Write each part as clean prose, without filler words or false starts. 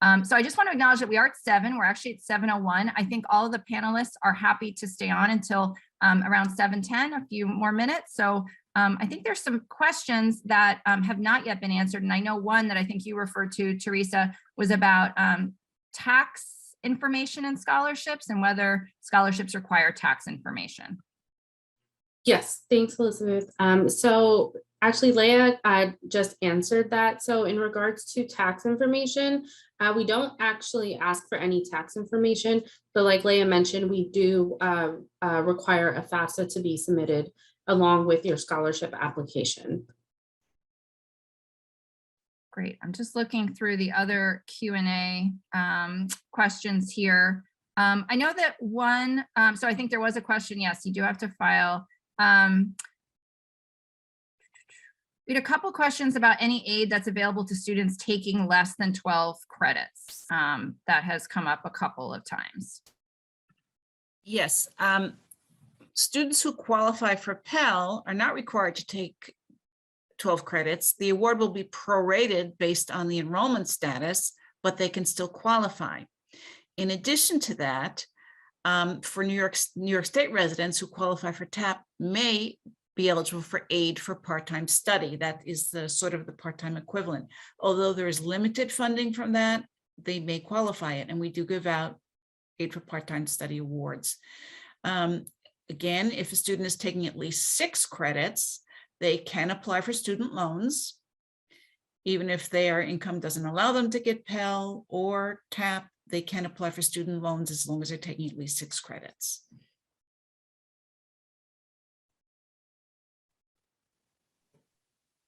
So I just want to acknowledge that we are at 7. We're actually at 7:01. I think all of the panelists are happy to stay on until around 7:10, a few more minutes. So I think there's some questions that have not yet been answered. And I know one that I think you referred to, Teresa, was about tax information and scholarships and whether scholarships require tax information. Yes, thanks, Elizabeth. So actually, Leah just answered that. So in regards to tax information, we don't actually ask for any tax information, but like Leah mentioned, we do require a FAFSA to be submitted along with your scholarship application. Great. I'm just looking through the other Q&A questions here. I know that one, so I think there was a question. Yes, you do have to file. We had a couple questions about any aid that's available to students taking less than 12 credits. That has come up a couple of times. Yes. Students who qualify for Pell are not required to take 12 credits. The award will be prorated based on the enrollment status, but they can still qualify. In addition to that, for New York State residents who qualify for TAP may be eligible for aid for part-time study. That is the sort of the part-time equivalent. Although there is limited funding from that, they may qualify it, and we do give out aid for part-time study awards. Again, if a student is taking at least 6 credits, they can apply for student loans, even if their income doesn't allow them to get Pell or TAP. They can apply for student loans as long as they're taking at least 6 credits.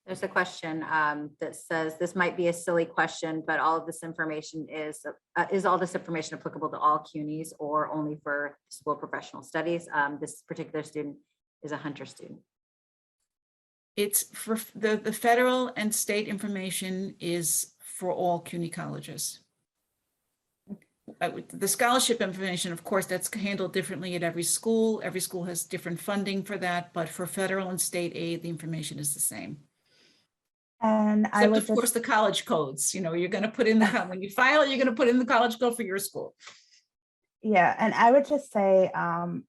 There's a question that says, this might be a silly question, but all of this information is all this information applicable to all CUNYs or only for School of Professional Studies? This particular student is a Hunter student. It's for the federal and state information is for all CUNY colleges. The scholarship information, of course, that's handled differently at every school. Every school has different funding for that, but for federal and state aid, the information is the same. And Except, I would, of course, the college codes. You know, you're going to put in the when you file it, you're going to put in the college code for your school. Yeah, and I would just say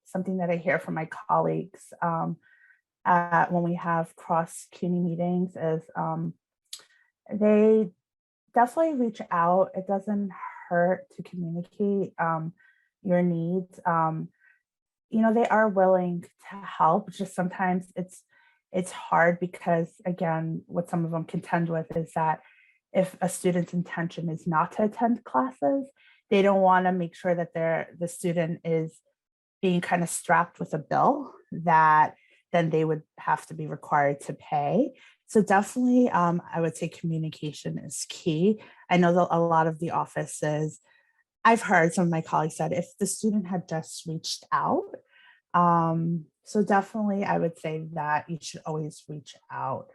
something that I hear from my colleagues when we have cross CUNY meetings is they definitely reach out. It doesn't hurt to communicate your needs. You know, they are willing to help. Just sometimes it's hard because, again, what some of them contend with is that if a student's intention is not to attend classes, they don't want to make sure that the student is being kind of strapped with a bill that then they would have to be required to pay. So definitely, I would say communication is key. I know that a lot of the offices, I've heard some of my colleagues said if the student had just reached out. So definitely, I would say that you should always reach out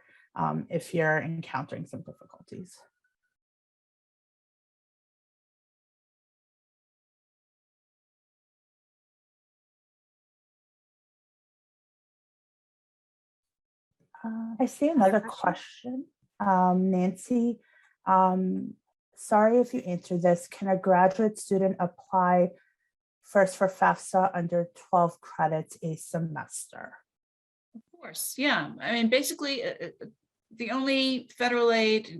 if you're encountering some difficulties. I see another question. Nancy, sorry if you answered this. Can a graduate student apply first for FAFSA under 12 credits a semester? Of course, yeah. I mean, basically, the only federal aid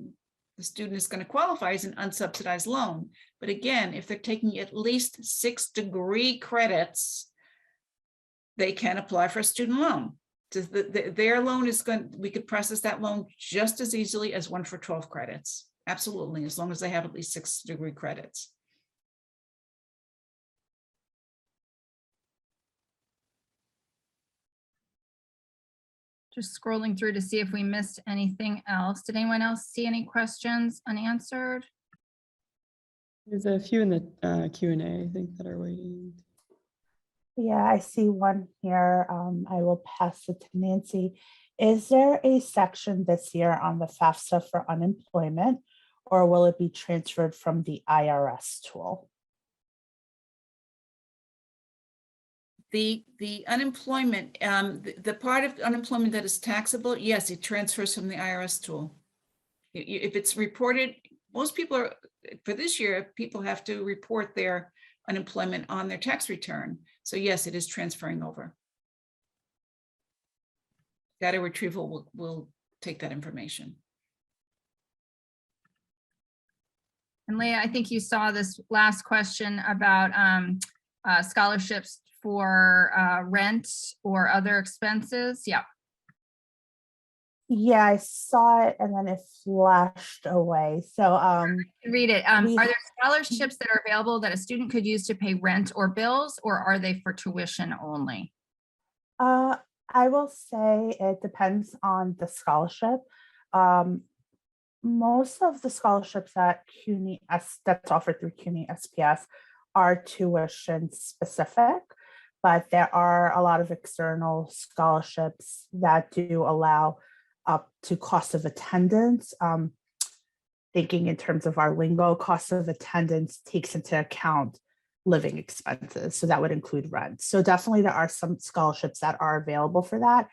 the student is going to qualify is an unsubsidized loan. But again, if they're taking at least 6 degree credits, they can apply for a student loan. Their loan is we could process that loan just as easily as one for 12 credits. Absolutely, as long as they have at least 6 degree credits. Just scrolling through to see if we missed anything else. Did anyone else see any questions unanswered? There's a few in the Q&A, I think, that are waiting. Yeah, I see one here. I will pass it to Nancy. Is there a section this year on the FAFSA for unemployment, or will it be transferred from the IRS tool? The unemployment, the part of unemployment that is taxable, yes, it transfers from the IRS tool. If it's reported most people are, for this year, people have to report their unemployment on their tax return. So yes, it is transferring over. Data retrieval will take that information. And Leah, I think you saw this last question about scholarships for rent or other expenses. Yeah. Yeah, I saw it and then it flashed away. So Read it. we- Are there scholarships that are available that a student could use to pay rent or bills, or are they for tuition only? I will say it depends on the scholarship. Most of the scholarships at CUNY that's offered through CUNY SPS are tuition specific, but there are a lot of external scholarships that do allow up to cost of attendance. Thinking in terms of our lingo, cost of attendance takes into account living expenses. So that would include rent. So definitely there are some scholarships that are available for that.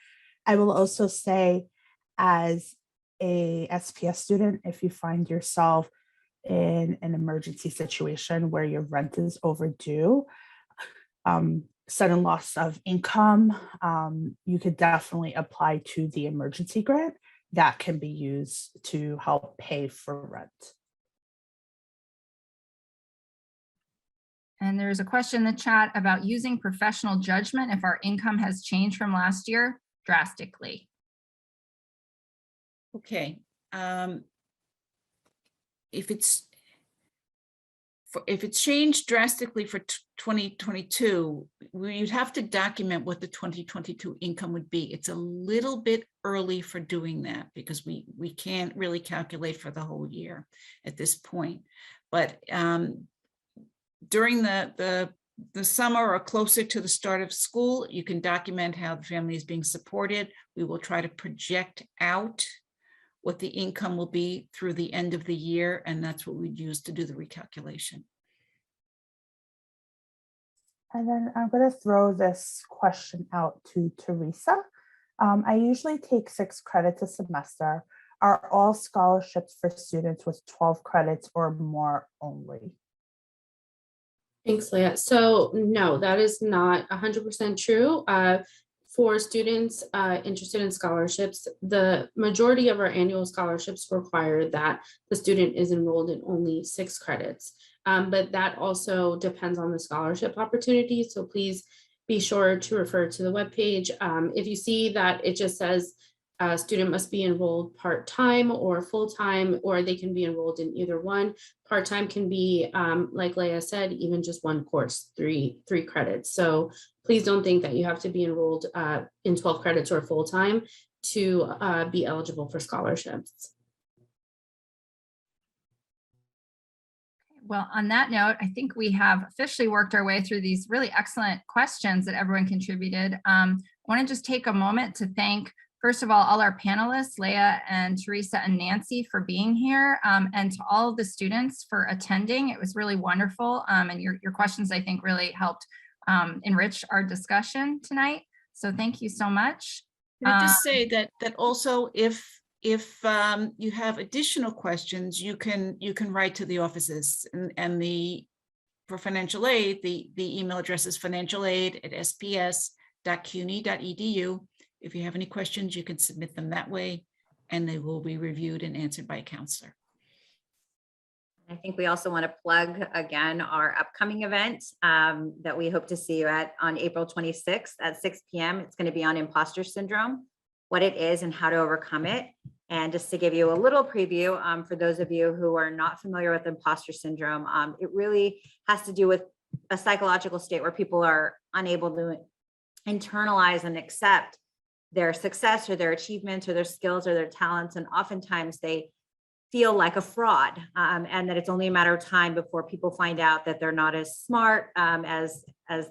I will also say, as a SPS student, if you find yourself in an emergency situation where your rent is overdue, sudden loss of income, you could definitely apply to the emergency grant that can be used to help pay for rent. And there's a question in the chat about using professional judgment if our income has changed from last year drastically. Okay. If it's changed drastically for 2022, you'd have to document what the 2022 income would be. It's a little bit early for doing that because we can't really calculate for the whole year at this point. But during the summer or closer to the start of school, you can document how the family is being supported. We will try to project out what the income will be through the end of the year, and that's what we'd use to do the recalculation. And then I'm going to throw this question out to Teresa. I usually take 6 credits a semester. Are all scholarships for students with 12 credits or more only? Thanks, Leah. So no, that is not 100% true. For students interested in scholarships, the majority of our annual scholarships require that the student is enrolled in only 6 credits. But that also depends on the scholarship opportunity. So please be sure to refer to the webpage. If you see that it just says a student must be enrolled part-time or full-time, or they can be enrolled in either one. Part-time can be, like Leah said, even just one course, three credits. So please don't think that you have to be enrolled in 12 credits or full-time to be eligible for scholarships. Well, on that note, I think we have officially worked our way through these really excellent questions that everyone contributed. I want to just take a moment to thank, first of all our panelists, Leah and Teresa and Nancy, for being here, and to all of the students for attending. It was really wonderful. And your questions, I think, really helped enrich our discussion tonight. So thank you so much. Can I just say that also if you have additional questions, you can write to the offices, and for financial aid, the email address is financialaid@sps.cuny.edu. If you have any questions, you can submit them that way, and they will be reviewed and answered by a counselor. I think we also want to plug again our upcoming event that we hope to see you at on April 26th at 6 p.m. It's going to be on imposter syndrome, what it is and how to overcome it. And just to give you a little preview, for those of you who are not familiar with imposter syndrome, it really has to do with a psychological state where people are unable to internalize and accept their success or their achievements or their skills or their talents. And oftentimes they feel like a fraud, and that it's only a matter of time before people find out that they're not as smart as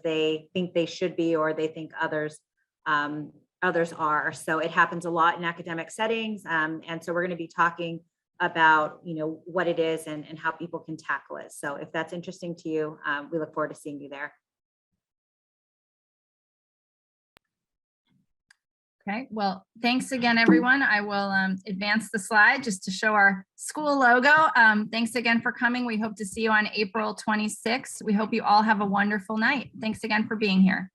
they think they should be, or they think others are. So it happens a lot in academic settings. And so we're going to be talking about, what it is and how people can tackle it. So if that's interesting to you, we look forward to seeing you there. Okay, well, thanks again, everyone. I will advance the slide just to show our school logo. Thanks again for coming. We hope to see you on April 26th. We hope you all have a wonderful night. Thanks again for being here.